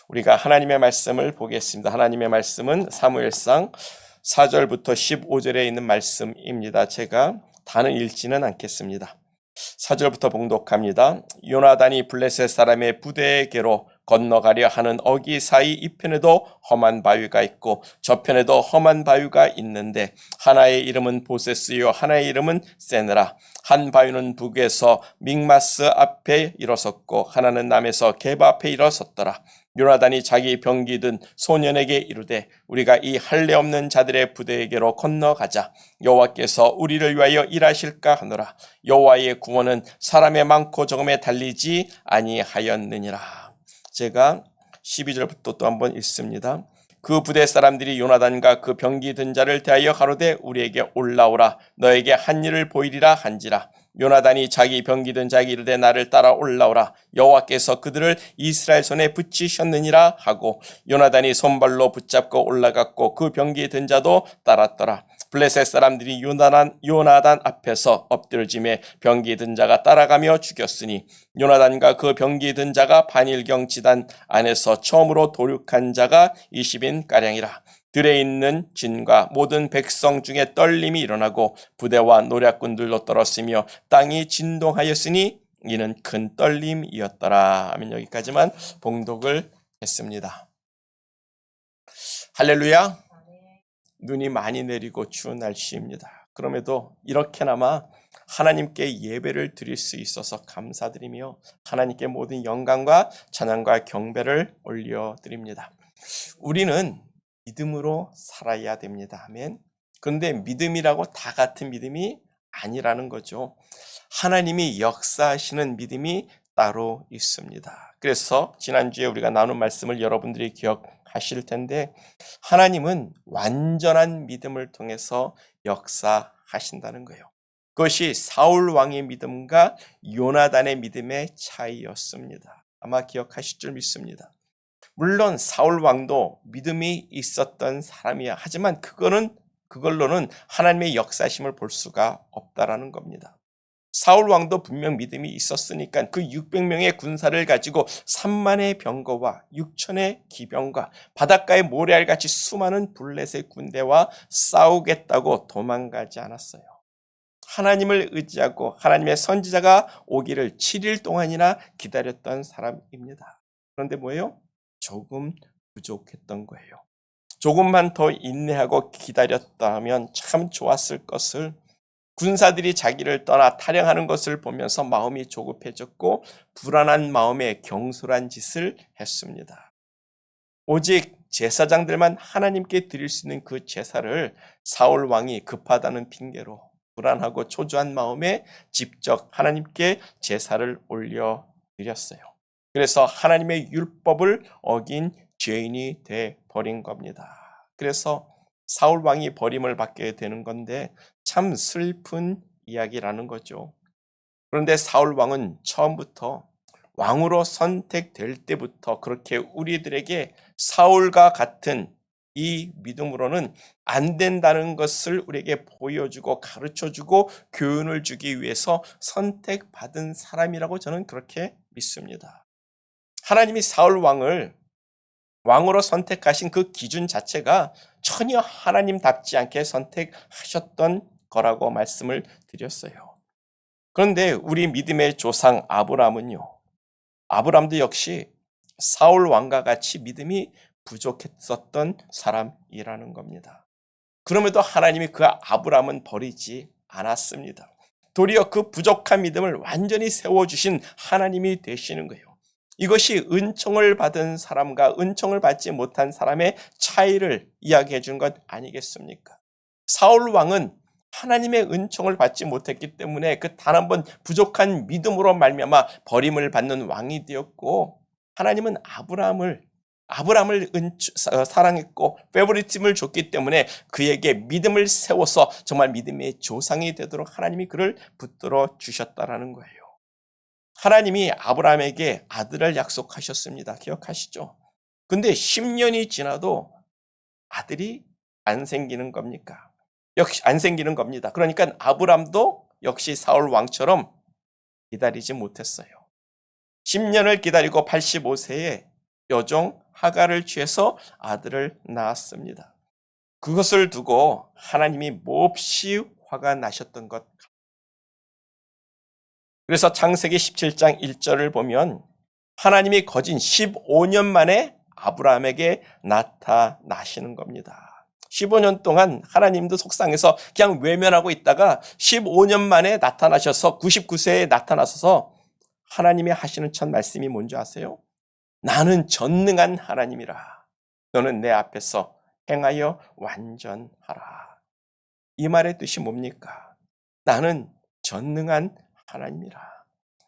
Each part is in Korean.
우리가 하나님의 말씀을 보겠습니다. 하나님의 말씀은 사무엘상 4절부터 15절에 있는 말씀입니다. 제가 다는 읽지는 않겠습니다. 4절부터 봉독합니다. 요나단이 블레셋 사람의 부대에게로 건너가려 하는 어기 사이 이편에도 험한 바위가 있고 저편에도 험한 바위가 있는데 하나의 이름은 보세스요 하나의 이름은 세느라. 한 바위는 북에서 믹마스 앞에 일어섰고 하나는 남에서 게바 앞에 일어섰더라. 요나단이 자기 병기 든 소년에게 이르되 우리가 이 할례 없는 자들의 부대에게로 건너가자. 여호와께서 우리를 위하여 일하실까 하노라. 여호와의 구원은 사람의 많고 적음에 달리지 아니하였느니라. 제가 12절부터 또 한번 읽습니다. 그 부대 사람들이 요나단과 그 병기 든 자를 대하여 가로되 우리에게 올라오라. 너에게 한 일을 보이리라 한지라. 요나단이 자기 병기 든 자에게 이르되 나를 따라 올라오라. 여호와께서 그들을 이스라엘 손에 붙이셨느니라 하고 요나단이 손발로 붙잡고 올라갔고 그 병기 든 자도 따랐더라. 블레셋 사람들이 요나단 앞에서 엎드러짐에 병기 든 자가 따라가며 죽였으니 요나단과 그 병기 든 자가 반일경 지단 안에서 처음으로 도륙한 자가 20인가량이라. 들에 있는 진과 모든 백성 중에 떨림이 일어나고 부대와 노략군들도 떨었으며 땅이 진동하였으니 이는 큰 떨림이었더라. 아멘. 여기까지만 봉독을 했습니다. 할렐루야. 눈이 많이 내리고 추운 날씨입니다. 그럼에도 이렇게나마 하나님께 예배를 드릴 수 있어서 감사드리며 하나님께 모든 영광과 찬양과 경배를 올려드립니다. 우리는 믿음으로 살아야 됩니다. 아멘. 그런데 믿음이라고 다 같은 믿음이 아니라는 거죠. 하나님이 역사하시는 믿음이 따로 있습니다. 그래서 지난주에 우리가 나눈 말씀을 여러분들이 기억하실 텐데 하나님은 완전한 믿음을 통해서 역사하신다는 거예요. 그것이 사울 왕의 믿음과 요나단의 믿음의 차이였습니다. 아마 기억하실 줄 믿습니다. 물론 사울 왕도 믿음이 있었던 사람이야. 하지만 그걸로는 하나님의 역사심을 볼 수가 없다라는 겁니다. 사울 왕도 분명 믿음이 있었으니까 그 600명의 군사를 가지고 3만의 병거와 6천의 기병과 바닷가의 모래알같이 수많은 블레셋 군대와 싸우겠다고 도망가지 않았어요. 하나님을 의지하고 하나님의 선지자가 오기를 7일 동안이나 기다렸던 사람입니다. 그런데 뭐예요? 조금 부족했던 거예요. 조금만 더 인내하고 기다렸다면 참 좋았을 것을 군사들이 자기를 떠나 탈영하는 것을 보면서 마음이 조급해졌고 불안한 마음에 경솔한 짓을 했습니다. 오직 제사장들만 하나님께 드릴 수 있는 그 제사를 사울 왕이 급하다는 핑계로 불안하고 초조한 마음에 직접 하나님께 제사를 올려드렸어요. 그래서 하나님의 율법을 어긴 죄인이 돼 버린 겁니다. 그래서 사울 왕이 버림을 받게 되는 건데 참 슬픈 이야기라는 거죠. 그런데 사울 왕은 처음부터 왕으로 선택될 때부터 그렇게 우리들에게 사울과 같은 이 믿음으로는 안 된다는 것을 우리에게 보여주고 가르쳐주고 교훈을 주기 위해서 선택받은 사람이라고 저는 그렇게 믿습니다. 하나님이 사울 왕을 왕으로 선택하신 그 기준 자체가 전혀 하나님답지 않게 선택하셨던 거라고 말씀을 드렸어요. 그런데 우리 믿음의 조상 아브라함도 역시 사울 왕과 같이 믿음이 부족했었던 사람이라는 겁니다. 그럼에도 하나님이 그 아브라함은 버리지 않았습니다. 도리어 그 부족한 믿음을 완전히 세워주신 하나님이 되시는 거예요. 이것이 은총을 받은 사람과 은총을 받지 못한 사람의 차이를 이야기해 준 것 아니겠습니까? 사울 왕은 하나님의 은총을 받지 못했기 때문에 그 단 한 번 부족한 믿음으로 말미암아 버림을 받는 왕이 되었고 하나님은 아브라함을 사랑했고 페보리즘을 줬기 때문에 그에게 믿음을 세워서 정말 믿음의 조상이 되도록 하나님이 그를 붙들어 주셨다라는 거예요. 하나님이 아브라함에게 아들을 약속하셨습니다. 기억하시죠? 근데 10년이 지나도 아들이 안 생기는 겁니까? 역시 안 생기는 겁니다. 그러니까 아브라함도 역시 사울 왕처럼 기다리지 못했어요. 10년을 기다리고 85세에 여종 하갈을 취해서 아들을 낳았습니다. 그것을 두고 하나님이 몹시 화가 나셨던 것. 그래서 창세기 17장 1절을 보면 하나님이 거진 15년 만에 아브라함에게 나타나시는 겁니다. 15년 동안 하나님도 속상해서 그냥 외면하고 있다가 15년 만에 나타나셔서 99세에 나타나셔서 하나님이 하시는 첫 말씀이 뭔지 아세요? 나는 전능한 하나님이라. 너는 내 앞에서 행하여 완전하라. 이 말의 뜻이 뭡니까? 나는 전능한 하나님이라.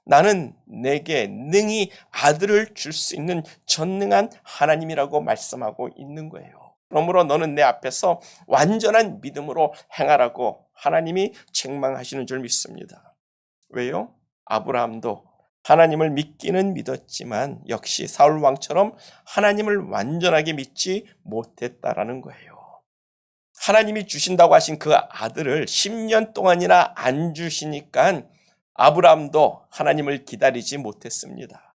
나는 내게 능히 아들을 줄 수 있는 전능한 하나님이라고 말씀하고 있는 거예요. 그러므로 너는 내 앞에서 완전한 믿음으로 행하라고 하나님이 책망하시는 줄 믿습니다. 왜요? 아브라함도 하나님을 믿기는 믿었지만 역시 사울 왕처럼 하나님을 완전하게 믿지 못했다라는 거예요. 하나님이 주신다고 하신 그 아들을 10년 동안이나 안 주시니까 아브라함도 하나님을 기다리지 못했습니다.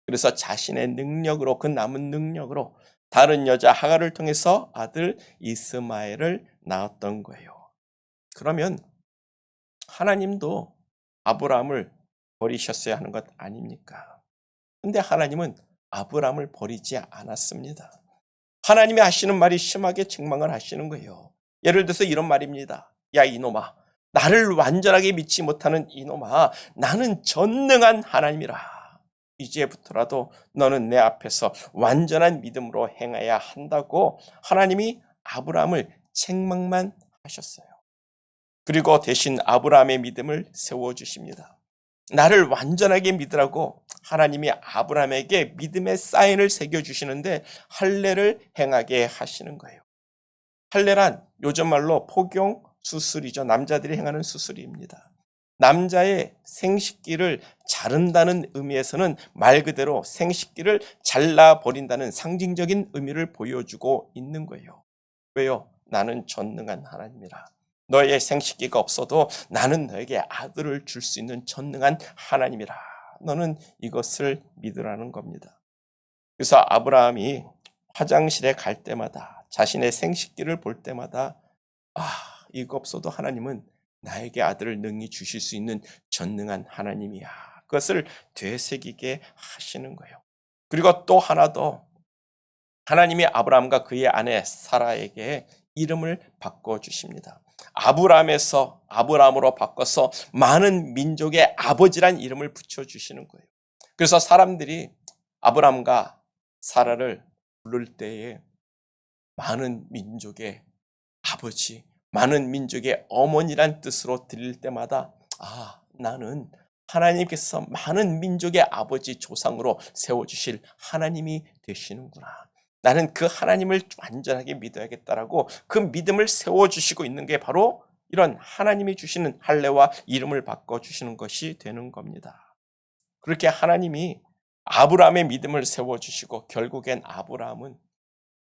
그래서 자신의 능력으로, 그 남은 능력으로 다른 여자 하갈을 통해서 아들 이스마엘을 낳았던 거예요. 그러면 하나님도 아브라함을 버리셨어야 하는 것 아닙니까? 근데 하나님은 아브라함을 버리지 않았습니다. 하나님이 하시는 말이 심하게 책망을 하시는 거예요. 예를 들어서 이런 말입니다. 야 이놈아, 나를 완전하게 믿지 못하는 이놈아, 나는 전능한 하나님이라. 이제부터라도 너는 내 앞에서 완전한 믿음으로 행해야 한다고 하나님이 아브라함을 책망만 하셨어요. 그리고 대신 아브라함의 믿음을 세워주십니다. 나를 완전하게 믿으라고 하나님이 아브라함에게 믿음의 사인을 새겨주시는데 할례를 행하게 하시는 거예요. 할례란 요즘 말로 포경 수술이죠. 남자들이 행하는 수술입니다. 남자의 생식기를 자른다는 의미에서는 말 그대로 생식기를 잘라버린다는 상징적인 의미를 보여주고 있는 거예요. 왜요? 나는 전능한 하나님이라. 너의 생식기가 없어도 나는 너에게 아들을 줄 수 있는 전능한 하나님이라. 너는 이것을 믿으라는 겁니다. 그래서 아브라함이 화장실에 갈 때마다 자신의 생식기를 볼 때마다 이거 없어도 하나님은 나에게 아들을 능히 주실 수 있는 전능한 하나님이야. 그것을 되새기게 하시는 거예요. 그리고 또 하나 더 하나님이 아브라함과 그의 아내 사라에게 이름을 바꿔주십니다. 아브라함에서 아브라함으로 바꿔서 많은 민족의 아버지란 이름을 붙여주시는 거예요. 그래서 사람들이 아브라함과 사라를 부를 때에 많은 민족의 아버지, 많은 민족의 어머니란 뜻으로 들릴 때마다 나는 하나님께서 많은 민족의 아버지 조상으로 세워주실 하나님이 되시는구나. 나는 그 하나님을 완전하게 믿어야겠다라고 그 믿음을 세워주시고 있는 게 바로 이런 하나님이 주시는 할례와 이름을 바꿔주시는 것이 되는 겁니다. 그렇게 하나님이 아브라함의 믿음을 세워주시고 결국엔 아브라함은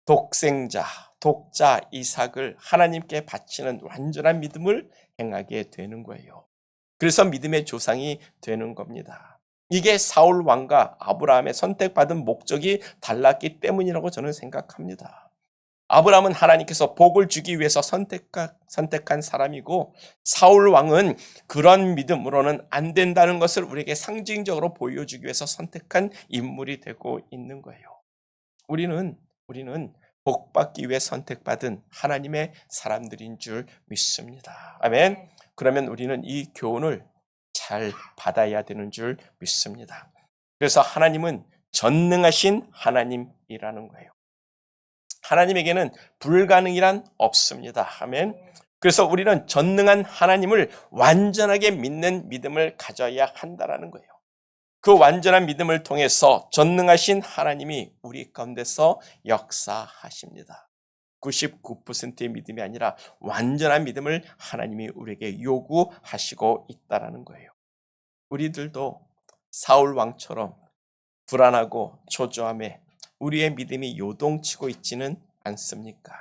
독생자, 독자 이삭을 하나님께 바치는 완전한 믿음을 행하게 되는 거예요. 그래서 믿음의 조상이 되는 겁니다. 이게 사울 왕과 아브라함의 선택받은 목적이 달랐기 때문이라고 저는 생각합니다. 아브라함은 하나님께서 복을 주기 위해서 선택한 사람이고 사울 왕은 그런 믿음으로는 안 된다는 것을 우리에게 상징적으로 보여주기 위해서 선택한 인물이 되고 있는 거예요. 우리는 복받기 위해 선택받은 하나님의 사람들인 줄 믿습니다. 아멘. 그러면 우리는 이 교훈을 잘 받아야 되는 줄 믿습니다. 그래서 하나님은 전능하신 하나님이라는 거예요. 하나님에게는 불가능이란 없습니다. 아멘. 그래서 우리는 전능한 하나님을 완전하게 믿는 믿음을 가져야 한다는 거예요. 그 완전한 믿음을 통해서 전능하신 하나님이 우리 가운데서 역사하십니다. 99%의 믿음이 아니라 완전한 믿음을 하나님이 우리에게 요구하시고 있다는 거예요. 우리들도 사울 왕처럼 불안하고 초조함에 우리의 믿음이 요동치고 있지는 않습니까?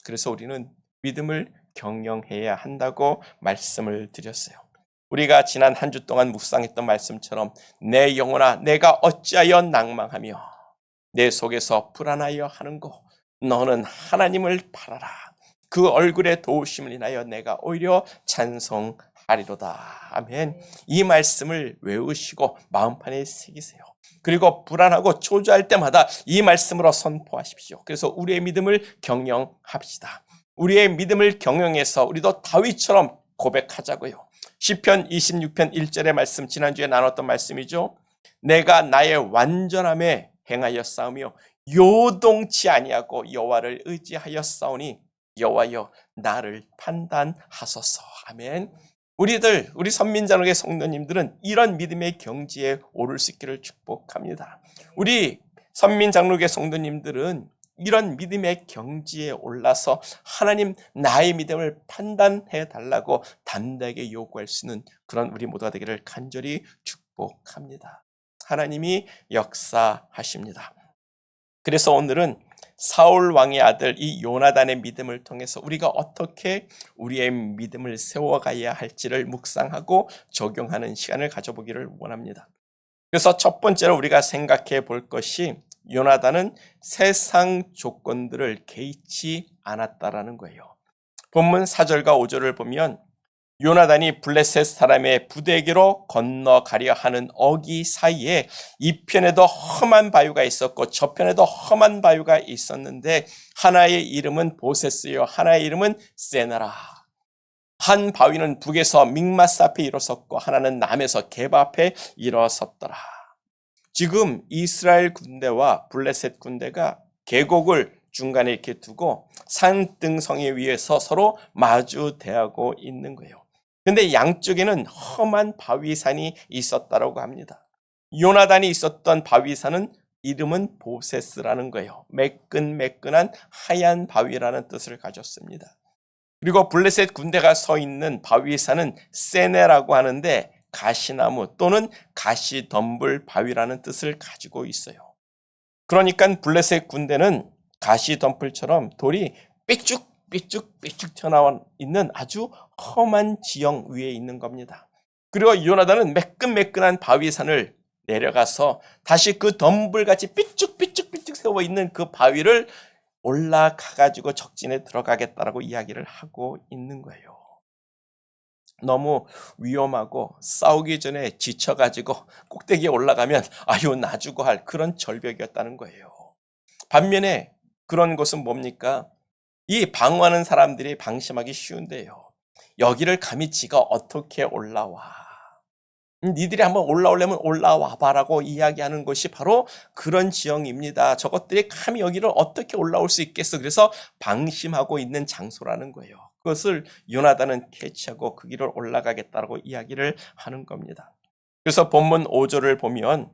그래서 우리는 믿음을 경영해야 한다고 말씀을 드렸어요. 우리가 지난 한 주 동안 묵상했던 말씀처럼 내 영혼아 내가 어찌하여 낭망하며 내 속에서 불안하여 하는 거, 너는 하나님을 바라라. 그 얼굴의 도우심을 인하여 내가 오히려 찬송하리로다. 아멘. 이 말씀을 외우시고 마음판에 새기세요. 그리고 불안하고 초조할 때마다 이 말씀으로 선포하십시오. 그래서 우리의 믿음을 경영합시다. 우리의 믿음을 경영해서 우리도 다윗처럼 고백하자고요. 시편 26편 1절의 말씀, 지난주에 나눴던 말씀이죠. 내가 나의 완전함에 행하여 싸우며 요동치 아니하고 여호와를 의지하여 싸우니 여호와여 나를 판단하소서. 아멘. 우리 선민장로교 성도님들은 이런 믿음의 경지에 오를 수 있기를 축복합니다. 우리 선민장로교 성도님들은 이런 믿음의 경지에 올라서 하나님 나의 믿음을 판단해 달라고 담대하게 요구할 수 있는 그런 우리 모두가 되기를 간절히 축복합니다. 하나님이 역사하십니다. 그래서 오늘은 사울 왕의 아들 이 요나단의 믿음을 통해서 우리가 어떻게 우리의 믿음을 세워가야 할지를 묵상하고 적용하는 시간을 가져보기를 원합니다. 그래서 첫 번째로 우리가 생각해 볼 것이 요나단은 세상 조건들을 개의치 않았다라는 거예요. 본문 4절과 5절을 보면 요나단이 블레셋 사람의 부대에게로 건너가려 하는 어기 사이에 이 편에도 험한 바위가 있었고 저편에도 험한 바위가 있었는데 하나의 이름은 보세스요 하나의 이름은 세나라. 한 바위는 북에서 믹마스 앞에 일어섰고 하나는 남에서 게바 앞에 일어섰더라. 지금 이스라엘 군대와 블레셋 군대가 계곡을 중간에 이렇게 두고 산등성에 위에서 서로 마주 대하고 있는 거예요. 근데 양쪽에는 험한 바위산이 있었다고 합니다. 요나단이 있었던 바위산은 이름은 보세스라는 거예요. 매끈매끈한 하얀 바위라는 뜻을 가졌습니다. 그리고 블레셋 군대가 서 있는 바위산은 세네라고 하는데 가시나무 또는 가시덤불 바위라는 뜻을 가지고 있어요. 그러니까 블레셋 군대는 가시덤불처럼 돌이 삐쭉 튀어나와 있는 아주 험한 지형 위에 있는 겁니다. 그리고 요나단은 매끈매끈한 바위산을 내려가서 다시 그 덤불같이 삐쭉 세워 있는 그 바위를 올라가가지고 적진에 들어가겠다라고 이야기를 하고 있는 거예요. 너무 위험하고 싸우기 전에 지쳐가지고 꼭대기에 올라가면 아유 나 죽어 할 그런 절벽이었다는 거예요. 반면에 그런 것은 뭡니까? 이 방어하는 사람들이 방심하기 쉬운데요. 여기를 감히 지가 어떻게 올라와? 니들이 한번 올라오려면 올라와봐라고 이야기하는 것이 바로 그런 지형입니다. 저것들이 감히 여기를 어떻게 올라올 수 있겠어? 그래서 방심하고 있는 장소라는 거예요. 그것을 요나단은 캐치하고 그 길을 올라가겠다고 이야기를 하는 겁니다. 그래서 본문 5절을 보면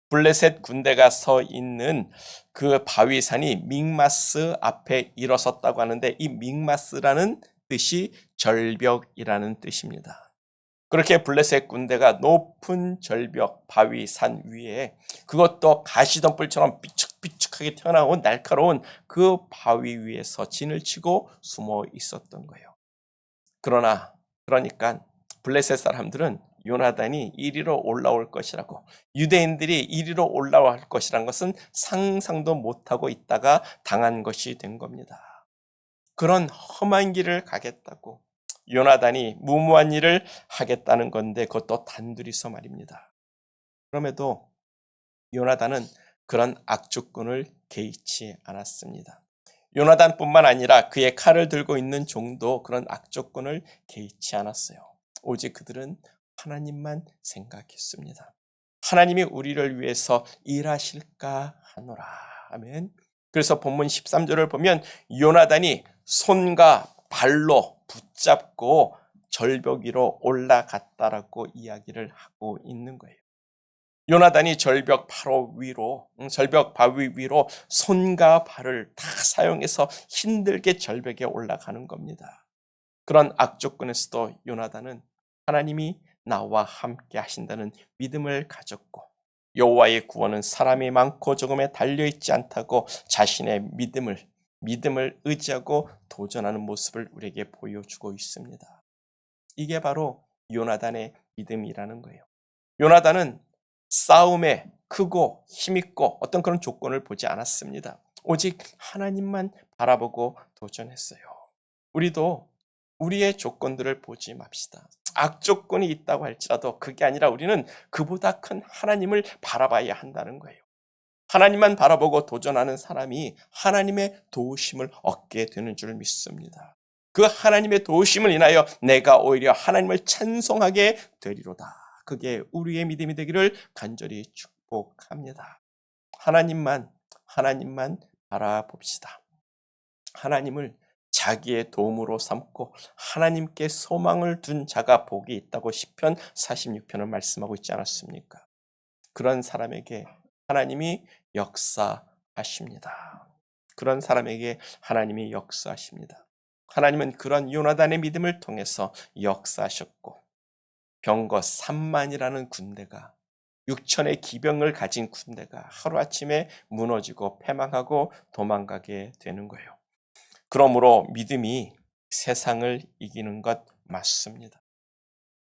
블레셋 군대가 서 있는 그 바위산이 믹마스 앞에 일어섰다고 하는데 이 믹마스라는 뜻이 절벽이라는 뜻입니다. 그렇게 블레셋 군대가 높은 절벽 바위산 위에 그것도 가시덤불처럼 삐죽삐죽하게 튀어나온 날카로운 그 바위 위에서 진을 치고 숨어 있었던 거예요. 그러니까 블레셋 사람들은 요나단이 이리로 올라올 것이라고 유대인들이 이리로 올라올 것이란 것은 상상도 못하고 있다가 당한 것이 된 겁니다. 그런 험한 길을 가겠다고 요나단이 무모한 일을 하겠다는 건데 그것도 단둘이서 말입니다. 그럼에도 요나단은 그런 악조건을 개의치 않았습니다. 요나단뿐만 아니라 그의 칼을 들고 있는 종도 그런 악조건을 개의치 않았어요. 오직 그들은 하나님만 생각했습니다. 하나님이 우리를 위해서 일하실까 하노라. 아멘. 그래서 본문 13절을 보면 요나단이 손과 발로 붙잡고 절벽 위로 올라갔다라고 이야기를 하고 있는 거예요. 요나단이 절벽 바위 위로 손과 발을 다 사용해서 힘들게 절벽에 올라가는 겁니다. 그런 악조건에서도 요나단은 하나님이 나와 함께 하신다는 믿음을 가졌고 여호와의 구원은 사람이 많고 적음에 달려있지 않다고 자신의 믿음을 의지하고 도전하는 모습을 우리에게 보여주고 있습니다. 이게 바로 요나단의 믿음이라는 거예요. 요나단은 싸움에 크고 힘있고 어떤 그런 조건을 보지 않았습니다. 오직 하나님만 바라보고 도전했어요. 우리도 우리의 조건들을 보지 맙시다. 악조건이 있다고 할지라도 그게 아니라 우리는 그보다 큰 하나님을 바라봐야 한다는 거예요. 하나님만 바라보고 도전하는 사람이 하나님의 도우심을 얻게 되는 줄 믿습니다. 그 하나님의 도우심을 인하여 내가 오히려 하나님을 찬송하게 되리로다. 그게 우리의 믿음이 되기를 간절히 축복합니다. 하나님만 바라봅시다. 하나님을 자기의 도움으로 삼고 하나님께 소망을 둔 자가 복이 있다고 시편 46편은 말씀하고 있지 않았습니까? 그런 사람에게 하나님이 역사하십니다. 그런 사람에게 하나님이 역사하십니다. 하나님은 그런 요나단의 믿음을 통해서 역사하셨고 병거 3만이라는 군대가 6천의 기병을 가진 군대가 하루아침에 무너지고 패망하고 도망가게 되는 거예요. 그러므로 믿음이 세상을 이기는 것 맞습니다.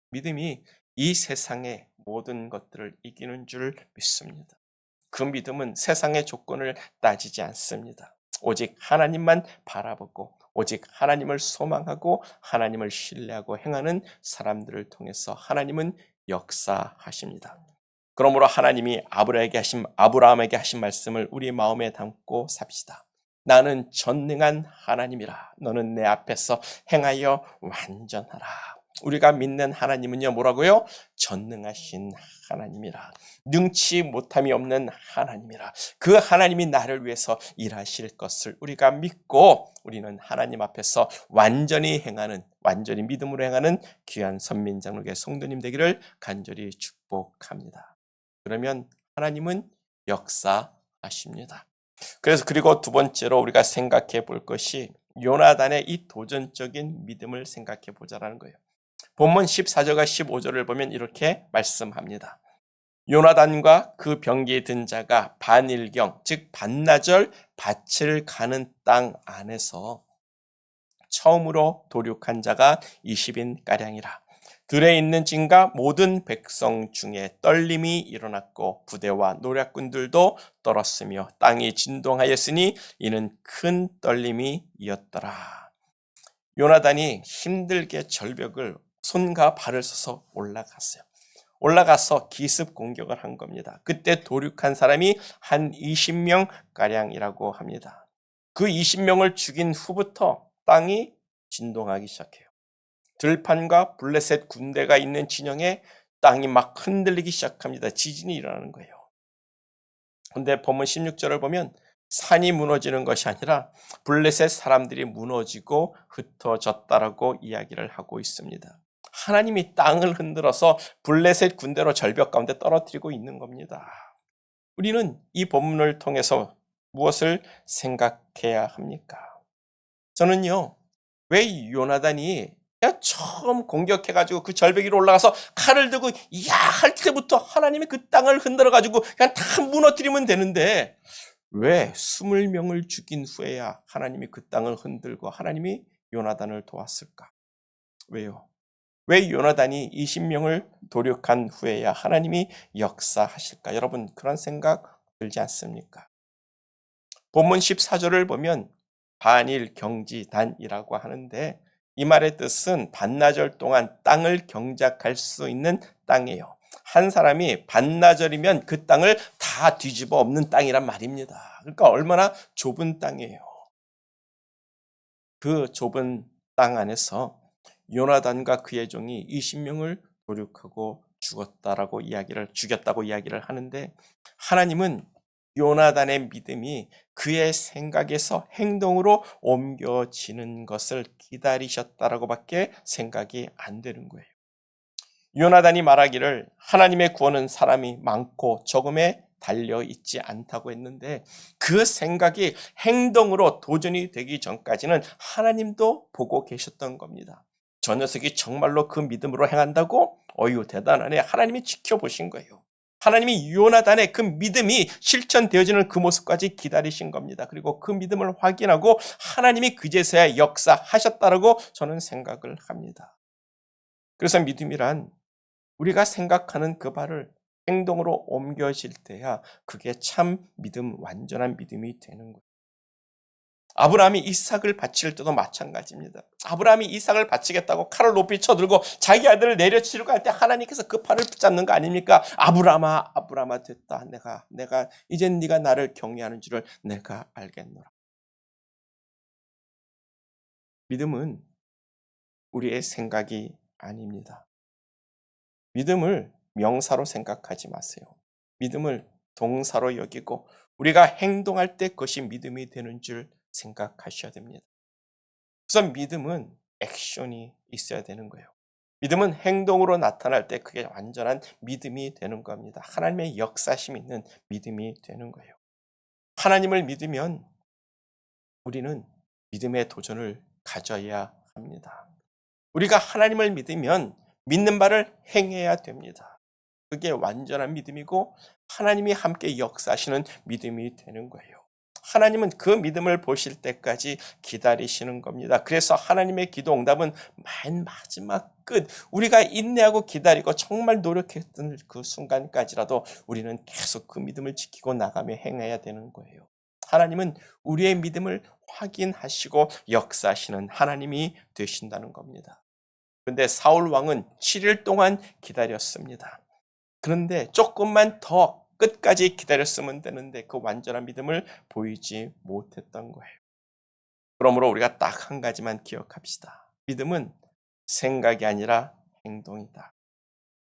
믿음이 이 세상의 모든 것들을 이기는 줄 믿습니다. 그 믿음은 세상의 조건을 따지지 않습니다. 오직 하나님만 바라보고 오직 하나님을 소망하고 하나님을 신뢰하고 행하는 사람들을 통해서 하나님은 역사하십니다. 그러므로 하나님이 아브라함에게 하신 말씀을 우리 마음에 담고 삽시다. 나는 전능한 하나님이라. 너는 내 앞에서 행하여 완전하라. 우리가 믿는 하나님은요, 뭐라고요? 전능하신 하나님이라. 능치 못함이 없는 하나님이라. 그 하나님이 나를 위해서 일하실 것을 우리가 믿고 우리는 하나님 앞에서 완전히 믿음으로 행하는 귀한 선민장로교회 성도님 되기를 간절히 축복합니다. 그러면 하나님은 역사하십니다. 그리고 두 번째로 우리가 생각해 볼 것이 요나단의 이 도전적인 믿음을 생각해 보자라는 거예요. 본문 14절과 15절을 보면 이렇게 말씀합니다. 요나단과 그 병기에 든 자가 반일경, 즉 반나절 밭을 가는 땅 안에서 처음으로 도륙한 자가 20인가량이라. 들에 있는 진과 모든 백성 중에 떨림이 일어났고 부대와 노략군들도 떨었으며 땅이 진동하였으니 이는 큰 떨림이었더라. 요나단이 힘들게 절벽을 손과 발을 써서 올라가서 기습 공격을 한 겁니다. 그때 도륙한 사람이 한 20명가량이라고 합니다. 그 20명을 죽인 후부터 땅이 진동하기 시작해요. 들판과 블레셋 군대가 있는 진영에 땅이 막 흔들리기 시작합니다. 지진이 일어나는 거예요. 그런데 본문 16절을 보면 산이 무너지는 것이 아니라 블레셋 사람들이 무너지고 흩어졌다라고 이야기를 하고 있습니다. 하나님이 땅을 흔들어서 블레셋 군대로 절벽 가운데 떨어뜨리고 있는 겁니다. 우리는 이 본문을 통해서 무엇을 생각해야 합니까? 저는요, 왜 요나단이 처음 공격해가지고 그 절벽 위로 올라가서 칼을 들고 야 할 때부터 하나님이 그 땅을 흔들어가지고 그냥 다 무너뜨리면 되는데 왜 20명을 죽인 후에야 하나님이 그 땅을 흔들고 하나님이 요나단을 도왔을까? 왜요? 왜 요나단이 20명을 도륙한 후에야 하나님이 역사하실까? 여러분 그런 생각 들지 않습니까? 본문 14절을 보면 반일 경지단이라고 하는데 이 말의 뜻은 반나절 동안 땅을 경작할 수 있는 땅이에요. 한 사람이 반나절이면 그 땅을 다 뒤집어 엎는 땅이란 말입니다. 그러니까 얼마나 좁은 땅이에요. 그 좁은 땅 안에서 요나단과 그의 종이 20명을 도륙하고 죽였다고 이야기를 하는데 하나님은 요나단의 믿음이 그의 생각에서 행동으로 옮겨지는 것을 기다리셨다라고밖에 생각이 안 되는 거예요. 요나단이 말하기를 하나님의 구원은 사람이 많고 적음에 달려 있지 않다고 했는데 그 생각이 행동으로 도전이 되기 전까지는 하나님도 보고 계셨던 겁니다. 저 녀석이 정말로 그 믿음으로 행한다고? 어휴 대단하네. 하나님이 지켜보신 거예요. 하나님이 요나단의 그 믿음이 실천되어지는 그 모습까지 기다리신 겁니다. 그리고 그 믿음을 확인하고 하나님이 그제서야 역사하셨다라고 저는 생각을 합니다. 그래서 믿음이란 우리가 생각하는 그 바를 행동으로 옮겨질 때야 그게 참 믿음, 완전한 믿음이 되는 거예요. 아브라함이 이삭을 바칠 때도 마찬가지입니다. 아브라함이 이삭을 바치겠다고 칼을 높이 쳐들고 자기 아들을 내려치려고 할 때 하나님께서 그 팔을 붙잡는 거 아닙니까? 아브라함아, 아브라함아, 됐다. 내가 이젠 네가 나를 경외하는 줄을 내가 알겠노라. 믿음은 우리의 생각이 아닙니다. 믿음을 명사로 생각하지 마세요. 믿음을 동사로 여기고 우리가 행동할 때 그것이 믿음이 되는 줄 생각하셔야 됩니다. 우선 믿음은 액션이 있어야 되는 거예요. 믿음은 행동으로 나타날 때 그게 완전한 믿음이 되는 겁니다. 하나님의 역사심 있는 믿음이 되는 거예요. 하나님을 믿으면 우리는 믿음의 도전을 가져야 합니다. 우리가 하나님을 믿으면 믿는 바를 행해야 됩니다. 그게 완전한 믿음이고 하나님이 함께 역사하시는 믿음이 되는 거예요. 하나님은 그 믿음을 보실 때까지 기다리시는 겁니다. 그래서 하나님의 기도 응답은 맨 마지막 끝, 우리가 인내하고 기다리고 정말 노력했던 그 순간까지라도 우리는 계속 그 믿음을 지키고 나가며 행해야 되는 거예요. 하나님은 우리의 믿음을 확인하시고 역사하시는 하나님이 되신다는 겁니다. 그런데 사울 왕은 7일 동안 기다렸습니다. 그런데 조금만 더 끝까지 기다렸으면 되는데 그 완전한 믿음을 보이지 못했던 거예요. 그러므로 우리가 딱 한 가지만 기억합시다. 믿음은 생각이 아니라 행동이다.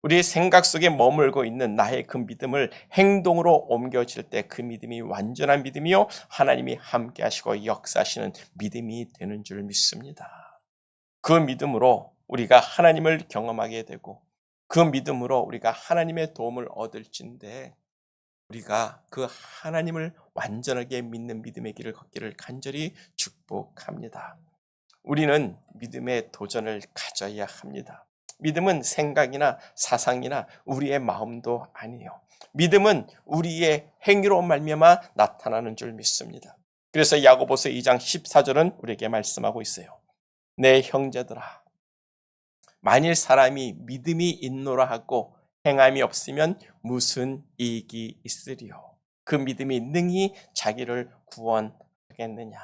우리 생각 속에 머물고 있는 나의 그 믿음을 행동으로 옮겨질 때 그 믿음이 완전한 믿음이요 하나님이 함께 하시고 역사하시는 믿음이 되는 줄 믿습니다. 그 믿음으로 우리가 하나님을 경험하게 되고 그 믿음으로 우리가 하나님의 도움을 얻을진데 우리가 그 하나님을 완전하게 믿는 믿음의 길을 걷기를 간절히 축복합니다. 우리는 믿음의 도전을 가져야 합니다. 믿음은 생각이나 사상이나 우리의 마음도 아니에요. 믿음은 우리의 행위로 말미암아 나타나는 줄 믿습니다. 그래서 야고보서 2장 14절은 우리에게 말씀하고 있어요. 내 형제들아, 만일 사람이 믿음이 있노라 하고 행함이 없으면 무슨 이익이 있으리요? 그 믿음이 능히 자기를 구원하겠느냐?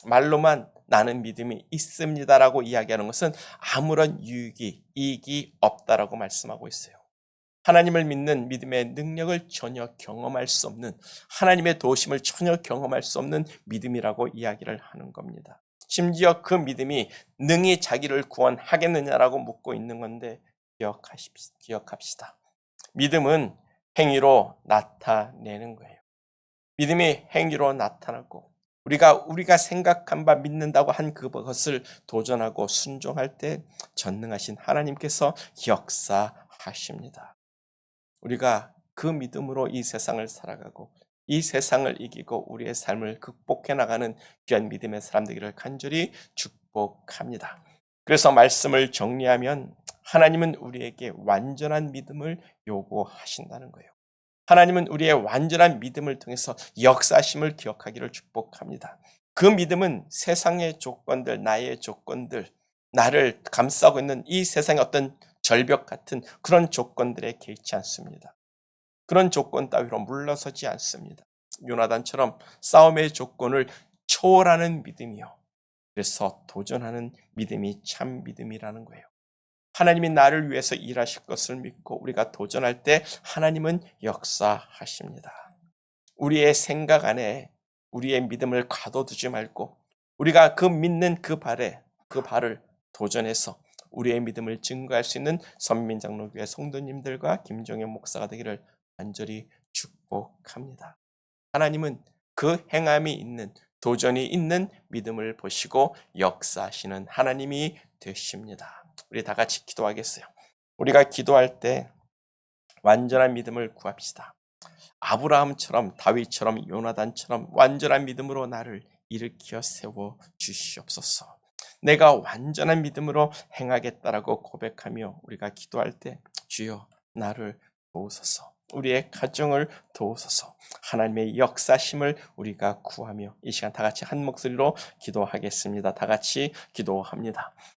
말로만 나는 믿음이 있습니다라고 이야기하는 것은 아무런 이익이 없다라고 말씀하고 있어요. 하나님을 믿는 믿음의 능력을 전혀 경험할 수 없는, 하나님의 도우심을 전혀 경험할 수 없는 믿음이라고 이야기를 하는 겁니다. 심지어 그 믿음이 능히 자기를 구원하겠느냐라고 묻고 있는 건데 기억합시다. 믿음은 행위로 나타내는 거예요. 믿음이 행위로 나타나고 우리가 생각한 바 믿는다고 한 그것을 도전하고 순종할 때 전능하신 하나님께서 역사하십니다. 우리가 그 믿음으로 이 세상을 살아가고 이 세상을 이기고 우리의 삶을 극복해 나가는 귀한 믿음의 사람 되기를 간절히 축복합니다. 그래서 말씀을 정리하면 하나님은 우리에게 완전한 믿음을 요구하신다는 거예요. 하나님은 우리의 완전한 믿음을 통해서 역사심을 기억하기를 축복합니다. 그 믿음은 세상의 조건들, 나의 조건들, 나를 감싸고 있는 이 세상의 어떤 절벽 같은 그런 조건들에 개의치 않습니다. 그런 조건 따위로 물러서지 않습니다. 요나단처럼 싸움의 조건을 초월하는 믿음이요. 그래서 도전하는 믿음이 참 믿음이라는 거예요. 하나님이 나를 위해서 일하실 것을 믿고 우리가 도전할 때 하나님은 역사하십니다. 우리의 생각 안에 우리의 믿음을 가둬두지 말고 우리가 그 믿는 그 발을 도전해서 우리의 믿음을 증거할 수 있는 선민장로교회 성도님들과 김종현 목사가 되기를 간절히 축복합니다. 하나님은 그 행함이 있는 도전이 있는 믿음을 보시고 역사하시는 하나님이 되십니다. 우리 다 같이 기도하겠어요. 우리가 기도할 때 완전한 믿음을 구합시다. 아브라함처럼 다윗처럼 요나단처럼 완전한 믿음으로 나를 일으켜 세워 주시옵소서. 내가 완전한 믿음으로 행하겠다라고 고백하며 우리가 기도할 때 주여 나를 도우소서. 우리의 가정을 도우소서. 하나님의 역사심을 우리가 구하며 이 시간 다 같이 한 목소리로 기도하겠습니다. 다 같이 기도합니다.